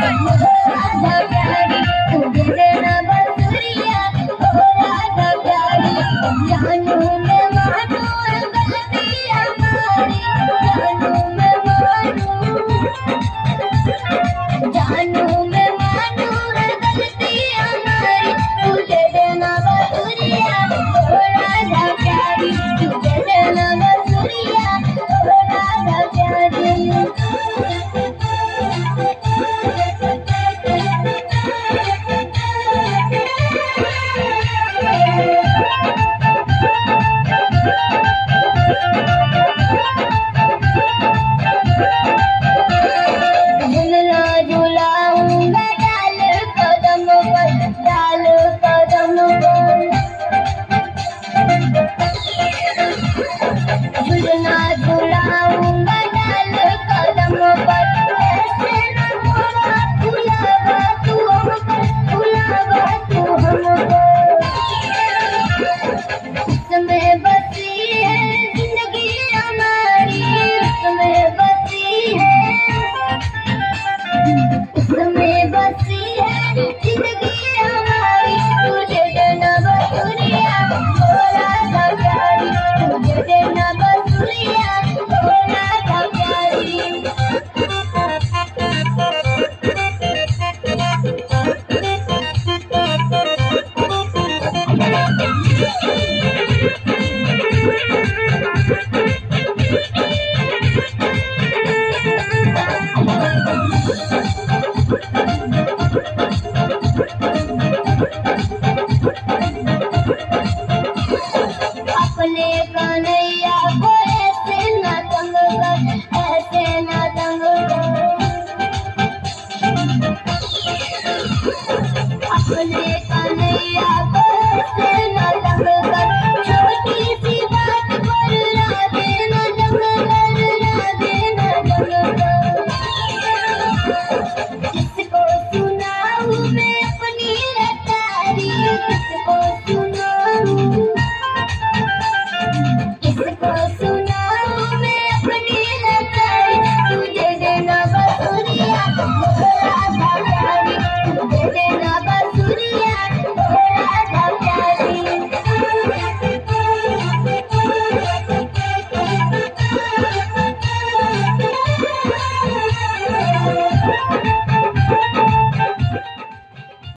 राधा प्यारी तुझे देना बसुरिया ओ राधा प्यारी जानू मैं मानू गलती हमारी जानू मैं मानू गलती हमारी तुझे देना बसुरिया ओ राधा प्यारी तुझे देना बसुरिया ओ राधा प्यारी झूलना झूलाऊंगा डाल कदम पर ऐसे न मोरा भुलावा तू हमको भुलावा तू हमको उसमें बसी है जिंदगी हमारी उसमें बसी है